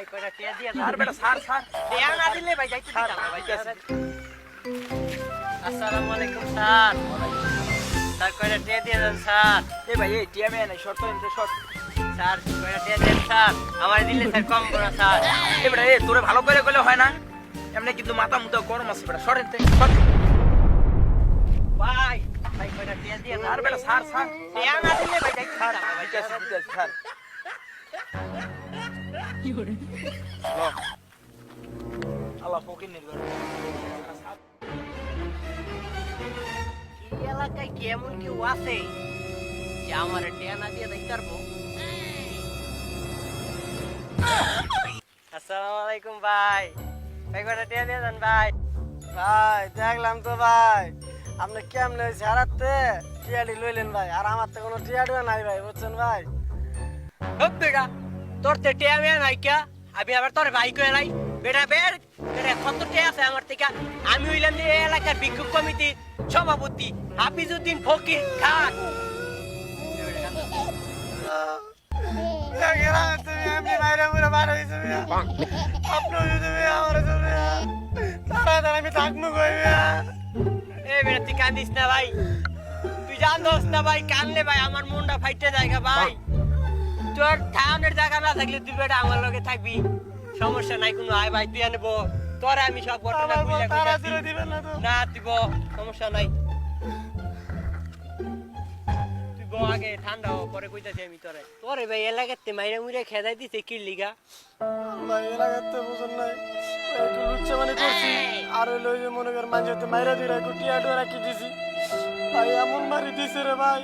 ভাই কয়টা টিয়া দিয়া দাও। আর বেটা স্যার টিয়া না দিলে ভাই যাইতে স্যার, দিতাম না ভাই। যাইতে আসসালামু আলাইকুম স্যার। স্যার কয়টা টিয়া দিয়ে দেন স্যার। এ ভাই এই টিয়া মেয়ে নাই শর্ট তো শর্ট। স্যার কয়টা টিয়া দেন স্যার। আমার দিলে স্যার কম করো স্যার। এ বেটা এ তোরে ভালো করে কইলে হয় না, এমনি কিন্তু মাথা মুথা গরম আছে বেটা শর্ট শর্ট। ভাই ভাই কয়টা টিয়া দিয়ে দেন। আর বেটা স্যার টিয়া না দিলে ভাই যাইতে দিতাম না ভাই। স্যার লো আল্লাহ ফকির নির্গর এই এলাকায় কি এমন কেউ আছে যে আমার টিয়া না দিয়ে যাইতে পারবো? আসসালামু আলাইকুম ভাই। ভাই কয়টা টিয়া দিয়ে দেন ভাই। ভাই দেখলাম তো ভাই আপনি কেমনে ঝাড়াতে টিয়াডি লইলেন ভাই, আর আমার তো কোনো টিয়াডিও নাই ভাই, বুঝছেন ভাই। হপ বেটা তোর তে টিয়া মেয়া নাই কে? আমি আবার তোর ভাই কই নাই বেটা বের বেটা কত টিয়া আছে আমার থেকে? আমি হইলাম যে এই এলাকার বিক্ষোভ কমিটি সভাপতি হাফিজউদ্দিন ফকির খান। তুমি এমনি বাইরে মুড়ে বার হয়েছে আপনি যদি আমার তাড়াতাড়ি আমি থাকবো কই এই বেটা তুই কান্দিস না ভাই, তুই জানোস না ভাই কানলে ভাই আমার মনটা ফাইটে জায়গা ভাই। তোর থাউনের জায়গা না থাকলে তুই বেটা আমার লগে থাকবি, সমস্যা নাই কোনো। আয় ভাই তুই আনবো তোরে আমি সব ঘটনা বুঝে তাড়াতাড়ি দিবেন না তো? না দিব সমস্যা নাই। তুই বউ আগে ঠান্ডা হ, পরে কইতাছি আমি তোরে। তোরে ভাই এলাকাতে মাইরা মুইরা খেদাই দিছে কি লিগা? ভাই এলাকাতে বুঝুন নাই একটু লুচ্চা মানে করছি, আর হইলো ওই যে মনে কর মাঝে হতে মাইরা দিয়ে একটু টিয়াডো রাখি দিছি ভাই, এমন মারি দিছে রে ভাই।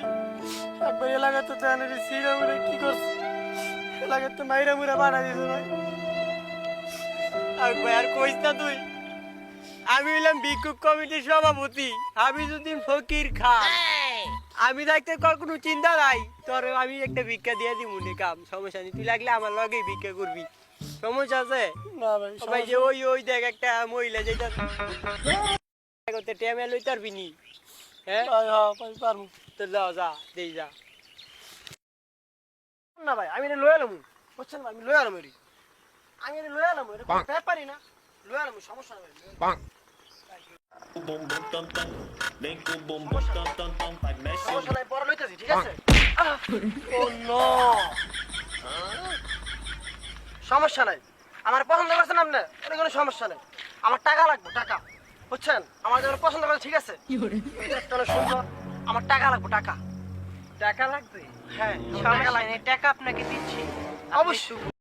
একবার এলাকাতে জানি সিরা মুড়ে কি করছে, এলাকাতে মাইরা মুড়ে বাড়া দিছে ভাই। আর ভাই আর কইস না তুই, আমি হইলাম বিক্ষোভ কমিটির সভাপতি হাফিজউদ্দিন ফকির খান। আমি থাকতে কোনো চিন্তা নাই, তোর আমি একটা ভিক্ষা দিয়ে দিব নি, কাম সমস্যা নেই। তুই লাগলে আমার লগেই ভিক্ষা করবি, সমস্যা আছে? না ভাই ভাই যে ওই ওই দেখ একটা মহিলা যেটা করতে টেমে লইতে পারবি নি। হ্যাঁ ভাই হ্যাঁ ভাই পারমু তো যাও যা দেই যা। না ভাই, আমি লয়ে আলাম বুঝছেন ভাই, আমি লয়ে আলাম এরি, আমি এরি লয়ে আলাম এরকম ব্যাপারই না, লয়ে আলাম সমস্যা নাই ভাই। Boom boom dum dum, make boom boom boom dum dum dum, like Messi. সমস্যা নাই, পরে লইতেছি ঠিক আছে। ও নো, সমস্যা নাই, আমার পছন্দ করছেন আপনি, এটা কোনো সমস্যা নেই। আমার টাকা লাগবে, টাকা বুঝছেন, আমার যখন পছন্দ করে ঠিক আছে, এটা তো অনেক সুন্দর, আমার টাকা লাগবে, টাকা। টাকা লাগবে? হ্যাঁ সমস্যা নেই, টাকা আপনাকে দিচ্ছি। অবশ্যই।